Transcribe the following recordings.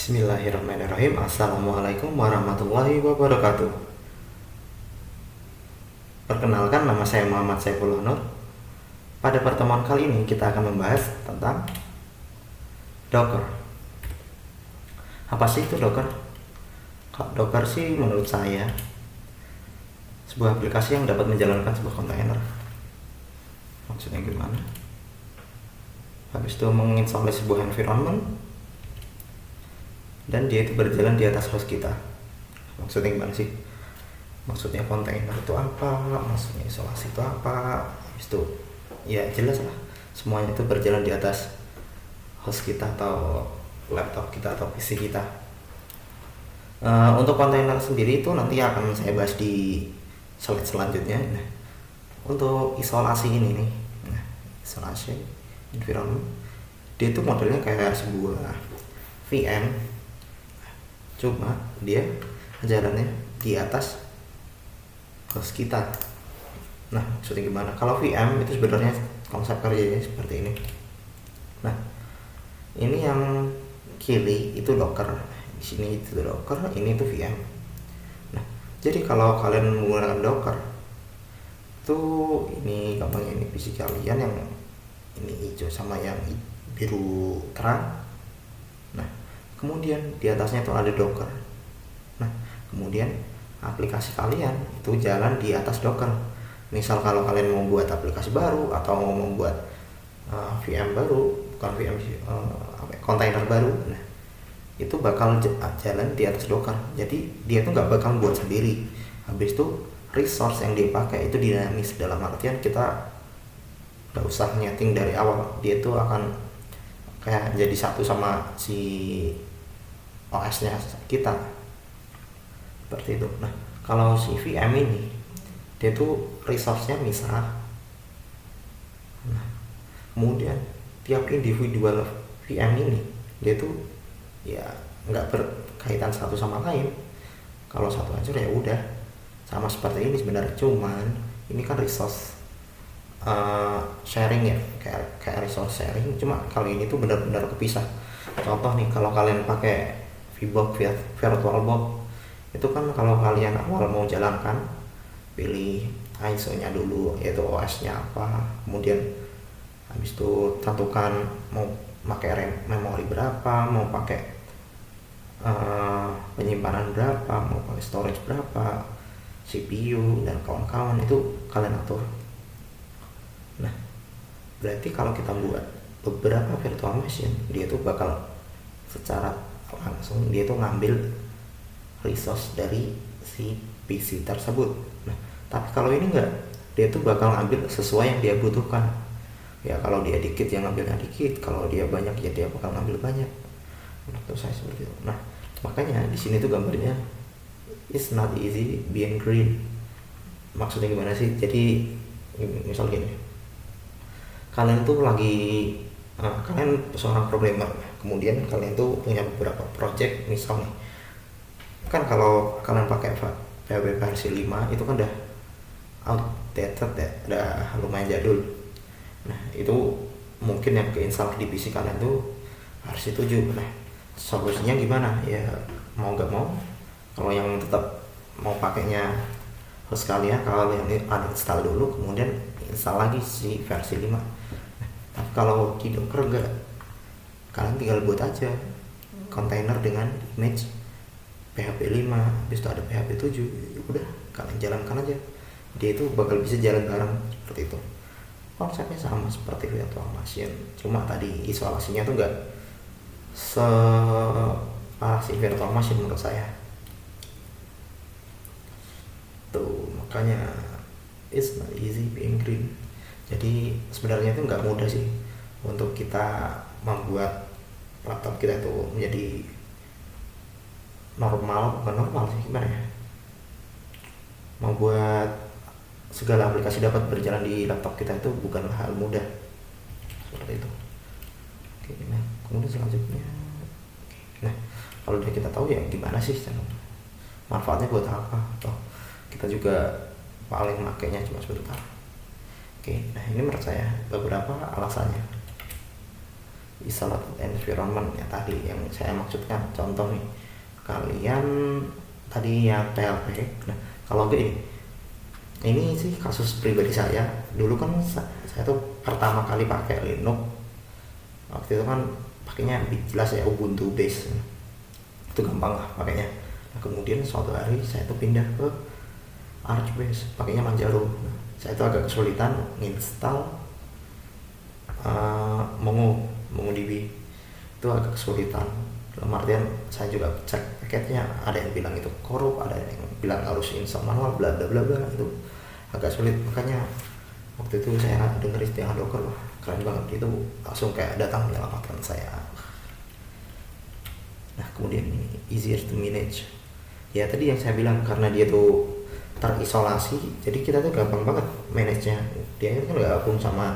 Bismillahirrahmanirrahim. Assalamualaikum warahmatullahi wabarakatuh. Perkenalkan, nama saya Muhammad Saifullah Nur. Pada pertemuan kali ini kita akan membahas tentang Docker. Apa sih itu Docker? Docker sih menurut saya sebuah aplikasi yang dapat menjalankan sebuah kontainer. Maksudnya gimana? Habis itu menginstall sebuah environment dan dia itu berjalan di atas host kita. Maksudnya gimana sih? Maksudnya kontainer itu apa? Maksudnya isolasi itu apa? Habis itu ya jelas lah, semuanya itu berjalan di atas host kita atau laptop kita atau PC kita. Untuk kontainer sendiri itu nanti akan saya bahas di slide selanjutnya. Nah, untuk isolasi ini nih, isolasi environment, dia itu modelnya kayak sebuah VM, cuma dia jalannya di atas host kita. Nah, maksudnya gimana? Kalau VM itu sebenarnya konsep kerjanya seperti ini. Nah, ini yang kiri itu Docker, di sini itu Docker, ini itu VM. Nah, jadi kalau kalian menggunakan Docker tuh, ini gampangnya, ini PC kalian yang ini hijau sama yang biru terang. Nah, kemudian di atasnya itu ada Docker. Nah, kemudian aplikasi kalian itu jalan di atas Docker. Misal kalau kalian mau buat aplikasi baru atau mau buat VM baru, bukan VM sih, kontainer baru, nah itu bakal jalan di atas Docker. Jadi dia tuh nggak bakal buat sendiri. Habis itu resource yang dipakai itu dinamis, dalam artian kita nggak usah nyeting dari awal, dia tuh akan kayak jadi satu sama si OS-nya kita, seperti itu. Nah, kalau si VM ini dia tuh resource-nya misah. Nah, kemudian tiap individual VM ini dia tuh ya nggak berkaitan satu sama lain. Kalau satu hancur ya udah, sama seperti ini sebenarnya, cuman ini kan resource sharing ya, kayak resource sharing, cuma kali ini tuh benar-benar kepisah. Contoh nih, kalau kalian pakai VBox, VirtualBox, itu kan kalau kalian awal mau jalankan, pilih ISO-nya dulu, yaitu OS-nya apa, kemudian habis itu tentukan mau pakai RAM memori berapa, mau pakai penyimpanan berapa, mau pakai storage berapa, CPU dan kawan-kawan, itu kalian atur. Nah, berarti kalau kita buat beberapa virtual machine, dia tuh bakal secara langsung dia tuh ngambil resource dari si PC tersebut. Nah, tapi kalau ini enggak, dia tuh bakal ngambil sesuai yang dia butuhkan. Ya kalau dia dikit ya ngambilnya dikit, kalau dia banyak ya dia bakal ngambil banyak. Menurut saya seperti itu. Nah, makanya di sini tuh gambarnya it's not easy being green. Maksudnya gimana sih? Jadi misal gini, kalian tuh lagi kalian seorang programmer, kemudian kalian tuh punya beberapa project. Misal nih, kan kalau kalian pakai PHP versi 5 itu kan udah outdated ya, udah lumayan jadul. Nah, itu mungkin yang keinstall di PC kalian tuh versi 7. Nah, solusinya gimana? Ya mau gak mau, kalau yang tetap mau pakainya host kalian uninstall dulu, kemudian install lagi si versi 5. Nah, tapi kalau di Docker enggak, kalian tinggal buat aja kontainer dengan image PHP 5, habis itu ada PHP 7, udah kalian jalankan aja, dia itu bakal bisa jalan bareng seperti itu. Konsepnya sama seperti virtual machine, cuma tadi isolasinya tuh enggak separah si virtual machine menurut saya tuh. Makanya it's not easy being green. Jadi sebenarnya itu nggak mudah sih untuk kita membuat laptop kita itu menjadi normal, bukan normal sih, gimana ya, membuat segala aplikasi dapat berjalan di laptop kita itu bukanlah hal mudah, seperti itu. Oke, nah kemudian selanjutnya, nah kalau udah kita tahu ya gimana sih manfaatnya buat apa, toh kita juga paling makainya cuma sebentar. Oke, nah ini menurut saya beberapa alasannya. isolated environment ya tadi yang saya maksudkan. Contoh nih, kalian tadi ya PHP. Nah kalau ini sih kasus pribadi saya. Dulu kan saya tuh pertama kali pakai Linux, waktu itu kan pakainya jelas ya Ubuntu base, itu gampang lah pakainya. Nah kemudian suatu hari saya tuh pindah ke Arch base, pakainya Manjaro. Nah, saya tuh agak kesulitan nginstal MongoDB, itu agak kesulitan. Dalam artian saya juga cek paketnya, ada yang bilang itu korup, ada yang bilang harus install manual, bla bla bla bla, itu agak sulit. Makanya waktu itu saya dengar istilah Docker, wah keren banget, itu langsung kayak datang menyelamatkan saya. Nah kemudian ini easier to manage, ya tadi yang saya bilang karena dia tuh terisolasi, jadi kita tuh gampang banget manage-nya. Dia itu kan gak gabung sama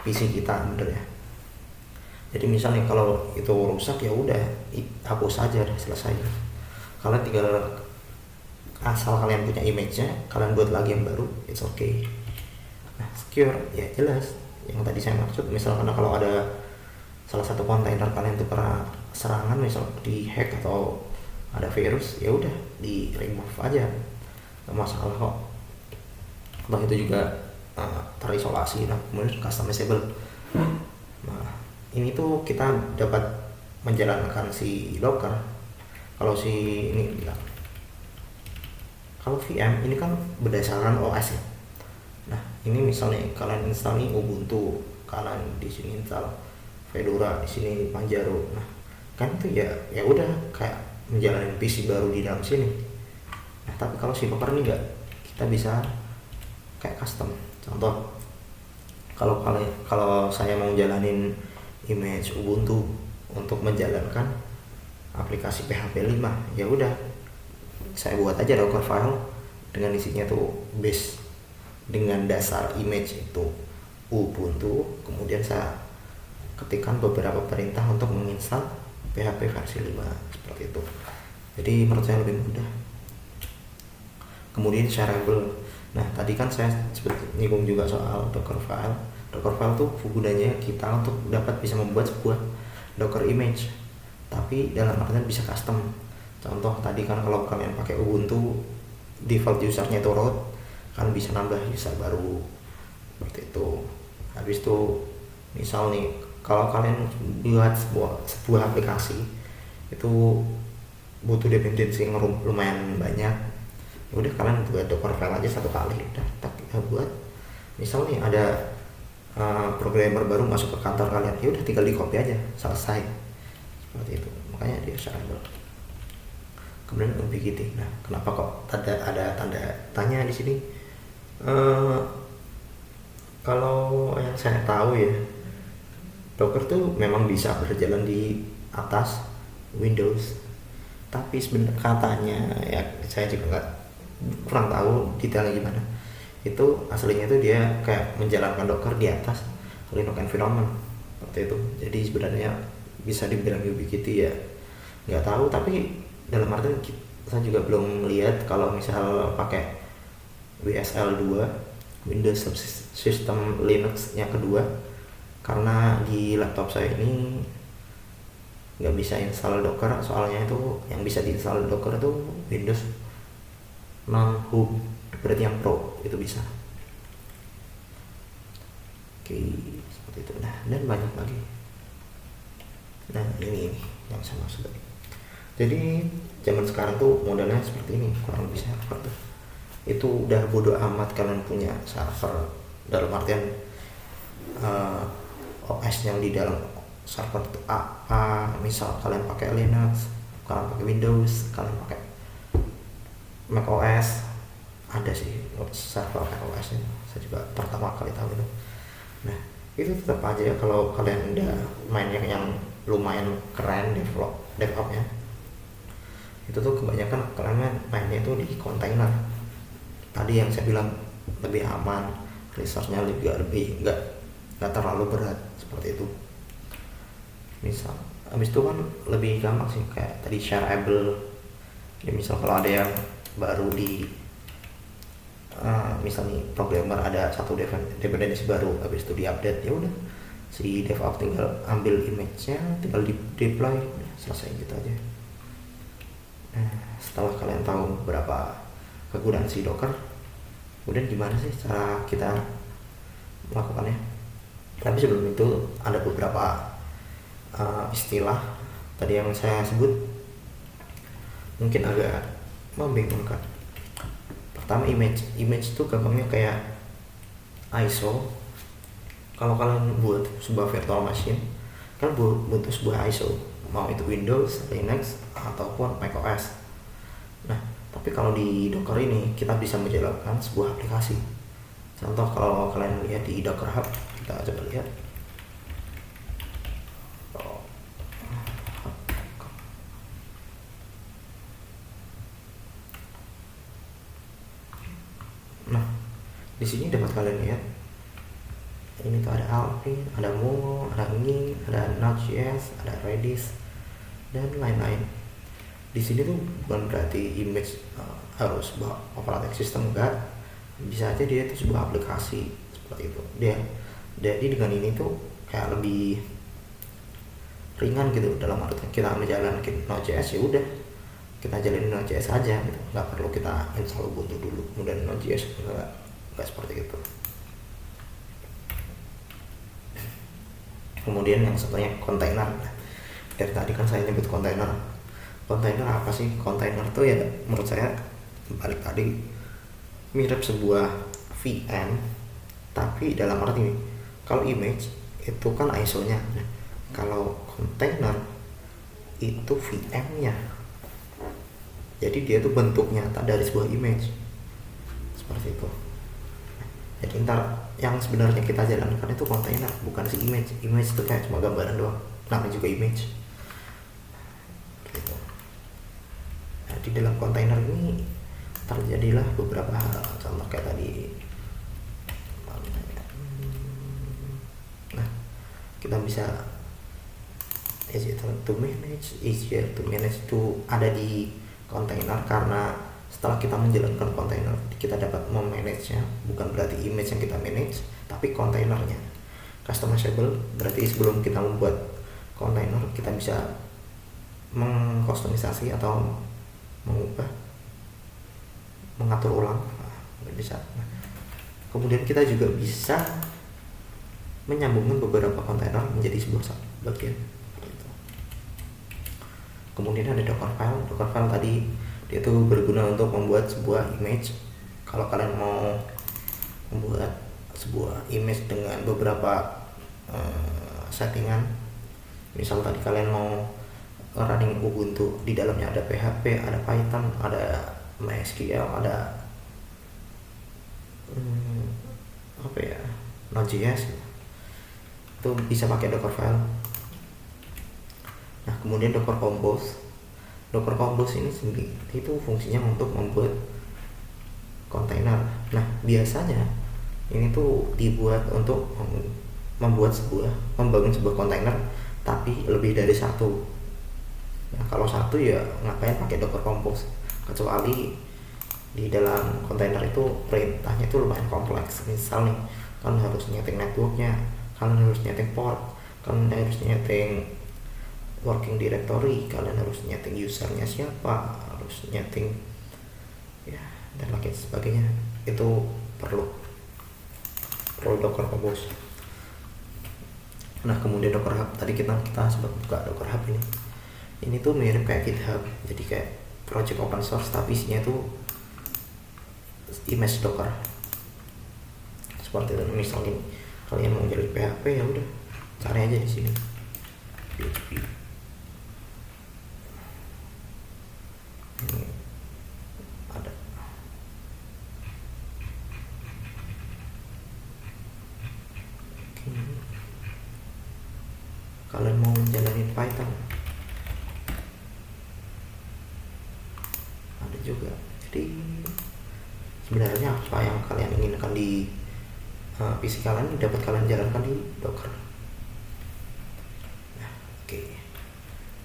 PC kita, bener ya. Jadi misalnya kalau itu rusak ya udah hapus aja, udah selesai. Kalian tinggal asal kalian punya image-nya, kalian buat lagi yang baru, it's okay. Nah secure ya jelas yang tadi saya maksud. Misalkan kalau ada salah satu kontainer kalian tuh pernah serangan, misal di hack atau ada virus, ya udah di remove aja, nggak masalah kok. Toh itu juga terisolasi. Nah kemudian customizable. Nah ini tuh kita dapat menjalankan si Docker. Kalau si ini bilang, kalau VM ini kan berdasarkan OS ya. Nah ini misalnya kalian install nih Ubuntu, kalian di sini install Fedora, di sini Manjaro. Nah kan itu ya udah kayak menjalani PC baru di dalam sini. Nah tapi kalau si Docker ini enggak, kita bisa kayak custom. Contoh, kalau saya mau jalanin image Ubuntu untuk menjalankan aplikasi PHP 5, ya udah saya buat aja Docker file dengan isinya tuh base dengan dasar image itu Ubuntu, kemudian saya ketikkan beberapa perintah untuk menginstal PHP versi 5 seperti itu. Jadi menurut saya lebih mudah. Kemudian shareable. Nah tadi kan saya nyinggung juga soal Docker file. Docker file tuh gunanya kita untuk dapat bisa membuat sebuah Docker image, tapi dalam artian bisa custom. Contoh tadi kan kalau kalian pakai Ubuntu, default usernya itu root, kan bisa nambah user baru seperti itu. Habis itu misal nih kalau kalian buat sebuah aplikasi itu butuh dependensi yang lumayan banyak, udah kalian buat Docker file aja satu kali, udah kita buat. Misal nih ada programmer baru masuk ke kantor kalian, ya udah tinggal di copy aja, selesai seperti itu. Makanya dia shareable. Kemudian ubiquity. Nah kenapa kok ada tanda tanya di sini? Kalau yang saya tahu ya, Docker tuh memang bisa berjalan di atas Windows, tapi sebenarnya katanya ya saya juga kurang tahu detailnya gimana. Itu aslinya itu dia kayak menjalankan Docker di atas Linux environment seperti itu. Jadi sebenarnya bisa dibilang ubiquity ya, nggak tahu. Tapi dalam artian saya juga belum lihat kalau misal pakai WSL 2 Windows Subsystem Linux yang kedua, karena di laptop saya ini nggak bisa install Docker. Soalnya itu yang bisa diinstal Docker itu Windows non home, berarti yang Pro itu bisa. Oke seperti itu. Nah dan banyak lagi. Nah ini yang saya maksud tadi. Jadi zaman sekarang tuh modelnya seperti ini, kurang lebih seperti itu. Udah bodo amat kalian punya server, dalam artian OS yang di dalam server itu apa. Misal kalian pakai Linux, kalian pakai Windows, kalian pakai Mac OS, ada sih server Mac OS nya, saya juga pertama kali tahu itu. Nah itu tetap aja kalau kalian udah main yang lumayan keren DevOps-nya, itu tuh kebanyakan kalian mainnya itu di kontainer. Tadi yang saya bilang lebih aman, resource-nya lebih nggak terlalu berat seperti itu. Misal habis itu kan lebih gampang sih, kayak tadi shareable ya. Misal kalau ada yang baru di misalnya programmer ada satu dependensi baru, habis itu diupdate, ya udah si DevOps tinggal ambil image-nya, tinggal di deploy, udah selesai gitu aja. Nah, setelah kalian tahu beberapa kegunaan si Docker, kemudian gimana sih cara kita melakukannya? Tapi sebelum itu ada beberapa istilah tadi yang saya sebut mungkin agak membingungkan. Pertama, image itu gampangnya kayak ISO. Kalau kalian buat sebuah virtual machine, kan butuh sebuah ISO, mau itu Windows, Linux, ataupun macOS. Nah, tapi kalau di Docker ini kita bisa menjalankan sebuah aplikasi. Contoh, kalau kalian lihat di Docker Hub, kita coba lihat. Nah, di sini dapat kalian lihat. Ini tuh ada Alpine, ada Mongo, ada Nging, ada Node.js, ada Redis, dan lain-lain. Di sini tuh bukan berarti image harus sebuah operating system, enggak. Bisa aja dia itu sebuah aplikasi seperti itu. Jadi dengan ini tuh kayak lebih ringan gitu, dalam arti kita menjalankan Node.js ya udah kita jalanin Node.js aja gitu, nggak perlu kita install Ubuntu dulu kemudian Node.js, nggak seperti itu. Kemudian yang satunya kontainer. Dari tadi kan saya nyebut kontainer apa sih? Kontainer tuh ya menurut saya balik tadi mirip sebuah VM, tapi dalam arti kalau image itu kan ISO-nya, kalau kontainer itu VM-nya. Jadi dia tuh bentuknya tak dari sebuah image seperti itu. Jadi ntar yang sebenarnya kita jalankan itu kontainer, bukan si image. Image itu kayak cuma gambaran doang, namanya juga image. Gitu. Nah, di dalam kontainer ini terjadilah beberapa hal, contoh kayak tadi. Nah, kita bisa easier to manage itu ada di kontainer, karena setelah kita menjalankan kontainer kita dapat memanage-nya. Bukan berarti image yang kita manage, tapi kontainernya. Customizable berarti sebelum kita membuat kontainer kita bisa mengkustomisasi atau mengubah, mengatur ulang, bisa. Kemudian kita juga bisa menyambungkan beberapa kontainer menjadi sebuah bagian. Kemudian ada Docker file tadi dia itu berguna untuk membuat sebuah image. Kalau kalian mau membuat sebuah image dengan beberapa settingan, misal tadi kalian mau running Ubuntu, di dalamnya ada PHP, ada Python, ada MySQL, ada Node.js, itu bisa pakai Docker file. Nah, kemudian Docker Compose ini sendiri itu fungsinya untuk membuat kontainer. Nah, biasanya ini tuh dibuat untuk membangun sebuah kontainer, tapi lebih dari satu. Nah, kalau satu ya ngapain pakai Docker Compose, kecuali di dalam kontainer itu perintahnya itu lumayan kompleks. Misal nih, kalian harus nyeting networknya, kalian harus nyeting port, kalian harus nyeting working directory, kalian harus nyeting usernya siapa, harus nyeting ya dan lain sebagainya. Itu perlu Docker Compose. Nah, kemudian Docker Hub tadi kita sempat buka Docker Hub ini tuh mirip kayak GitHub, jadi kayak project open source tapi isinya tuh image Docker seperti itu. Misalnya kalian mau jadi PHP, ya udah cari aja di sini PHP. Ini ada. Oke. Kalian mau jalanin Python, ada juga. Jadi sebenarnya apa yang kalian inginkan di PC kalian dapat kalian jalankan di Docker. Nah, oke.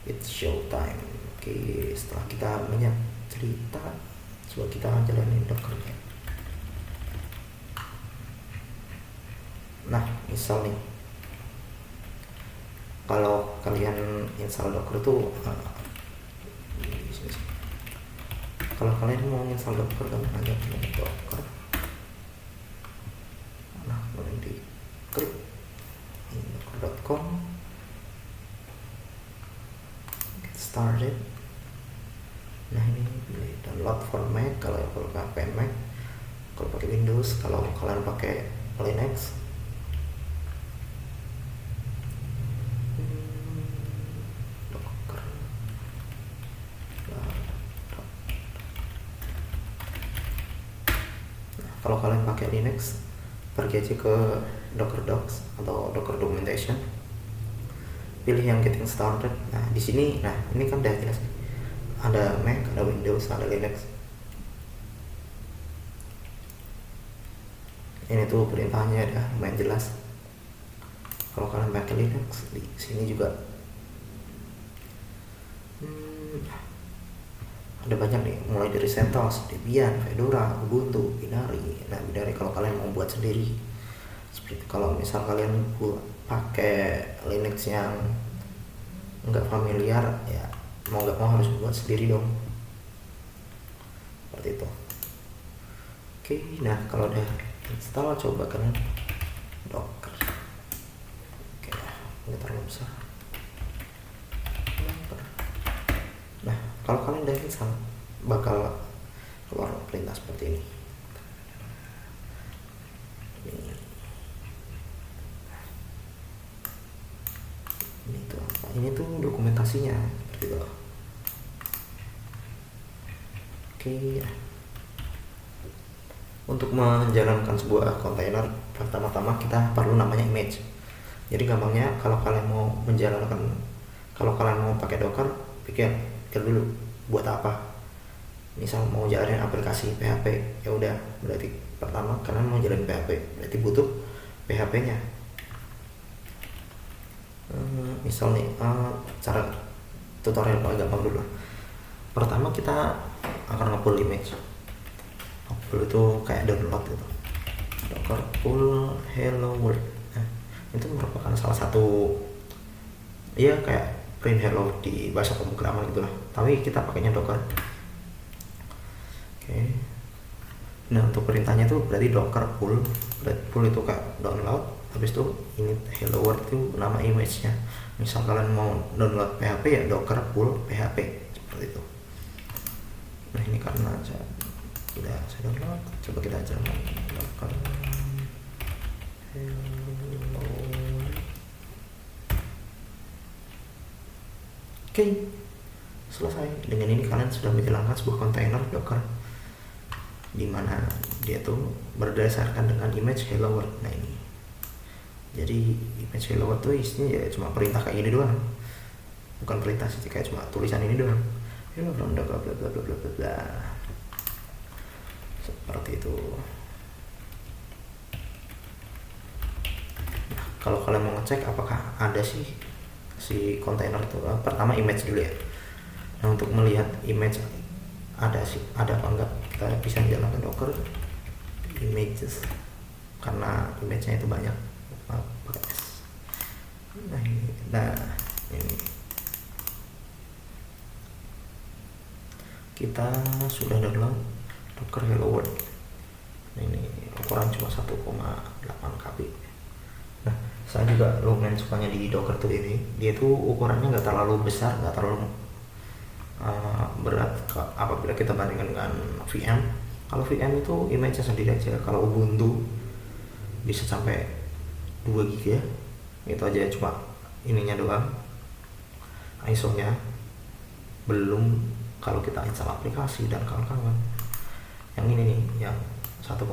It's show time. Oke, setelah kita banyak cerita, coba kita jalanin Dockernya. Nah, misal nih kalau kalian install Docker tuh kalau kalian mau install Docker, kalian aja pilih Docker. Nah, kemudian diklik docker.com, get started. Nah, ini pilih download for Mac kalau pakai Mac, kalau pakai Windows, kalau kalian pakai Linux. Docker. Nah, kalau kalian pakai Linux, pergi aja ke Docker Docs atau Docker Documentation, pilih yang getting started. Nah, di sini, nah ini kan udah jelas, ada Mac, ada Windows, ada Linux. Ini tuh perintahnya udah lumayan jelas. Kalau kalian pakai Linux, di sini juga ada banyak nih, mulai dari CentOS, Debian, Fedora, Ubuntu, Binary. Nah, Binary kalau kalian mau buat sendiri. Seperti kalau misal kalian pakai Linux yang nggak familiar, ya mau nggak mau harus buat sendiri dong. Seperti itu. Oke, nah kalau udah install, coba kalian Docker. Oke, ini terlalu besar. Nah, kalau kalian udah install, bakal keluar perintah seperti ini. Ini tuh apa? Ini tuh dokumentasinya seperti itu. Oke. Untuk menjalankan sebuah kontainer, pertama-tama kita perlu namanya image. Jadi gampangnya, kalau kalian mau pakai Docker, pikir dulu buat apa. Misal mau jalanin aplikasi PHP, ya udah, berarti pertama kalian mau jalanin PHP, berarti butuh PHP-nya. Misal nih, cara tutorial paling gampang dulu. Pertama kita akan nge-pull image. Pull itu kayak download gitu. Docker pull hello world. Nah, itu merupakan salah satu, ya kayak print hello di bahasa pemrograman gitulah. Tapi kita pakainya Docker. Oke. Nah, untuk perintahnya tuh berarti Docker pull. Pull itu kayak download. Habis itu ini hello world itu nama image-nya. Misal kalian mau download PHP, ya Docker pull PHP seperti itu. Nah, ini karena udah saya download, coba kita aja Docker hello. Oke, selesai. Dengan ini kalian sudah menjalankan sebuah kontainer Docker, dimana dia tuh berdasarkan dengan image hello world. Nah, ini jadi image hello world tuh isinya ya cuma perintah kayak gini doang, bukan perintah sih, kayak cuma tulisan ini doang, hello from Docker bla bla bla bla bla, seperti itu. Nah, kalau kalian mau ngecek apakah ada si kontainer itu, pertama image dulu ya. Nah, untuk melihat image ada apa enggak, kita bisa jalankan Docker images, karena image-nya itu banyak pakai S. Nah ini kita sudah download Docker hello world. Nah, ini ukuran cuma 1,8 KB. Nah, saya juga lumayan sukanya di Docker tuh ini, dia tuh ukurannya nggak terlalu besar, nggak terlalu berat apabila kita bandingkan dengan VM. Kalau VM itu image-nya sendiri aja. Kalau Ubuntu bisa sampai 2 GB ya, itu aja cuma ininya doang, ISO-nya. Belum kalau kita install aplikasi dan kawan-kawan. Yang ini nih, yang 1,2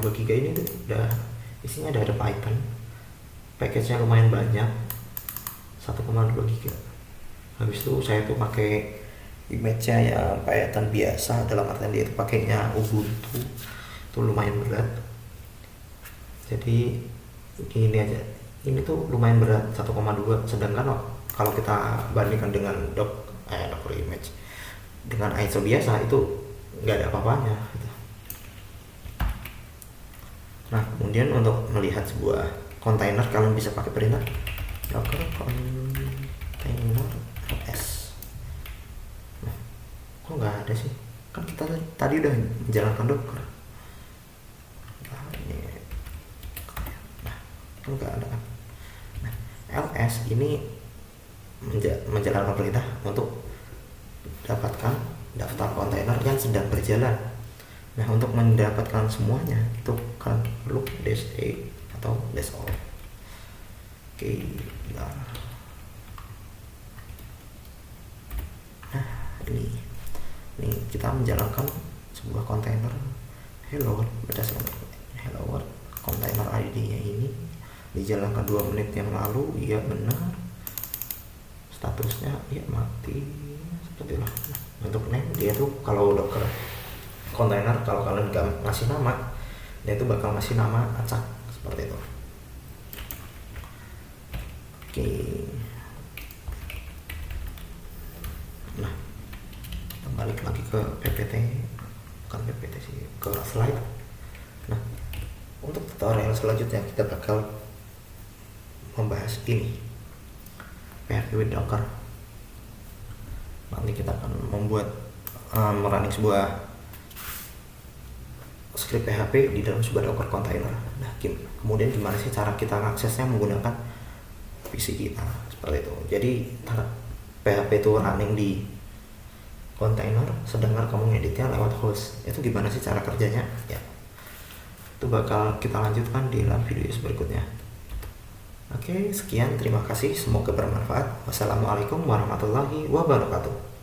GB ini tuh udah isinya ada Python, package-nya lumayan banyak, 1,2 GB. Habis itu saya tuh pakai image-nya ya Python biasa, dalam artian dia itu pakainya Ubuntu, itu lumayan berat. Jadi ini aja, ini tuh lumayan berat 1,2, sedangkan kalau kita bandingkan dengan Docker image dengan ISO biasa itu nggak ada apa-apanya gitu. Nah, kemudian untuk melihat sebuah kontainer, kalian bisa pakai perintah Docker container ls. Nah, kok nggak ada sih, kan kita tadi udah menjalankan Docker. Nah, ini nah kok nggak ada kan. Nah, ls ini menjalankan perintah untuk dapatkan daftar kontainer yang sedang berjalan. Nah, untuk mendapatkan semuanya itu kan perlu -a atau -all. Oke, nah ini kita menjalankan sebuah kontainer hello world berdasarkan hello world. Kontainer ID-nya ini dijalankan 2 menit yang lalu, iya benar. Statusnya iya mati, seperti itu. Untuk name dia tuh kalau Docker kontainer, kalau kalian nggak ngasih nama, dia tuh bakal ngasih nama acak seperti itu. Oke, nah balik lagi ke PPT, bukan PPT sih, ke slide. Nah, untuk tutorial selanjutnya kita bakal membahas ini, PHP with Docker. Nanti kita akan membuat merunning sebuah script PHP di dalam sebuah Docker container. Nah, kemudian gimana sih cara kita aksesnya menggunakan PC kita, seperti itu. Jadi PHP itu running di container, sedangkan kamu ngeditnya lewat host. Itu gimana sih cara kerjanya? Ya, itu bakal kita lanjutkan di dalam video berikutnya. Oke, sekian, terima kasih, semoga bermanfaat. Wassalamualaikum warahmatullahi wabarakatuh.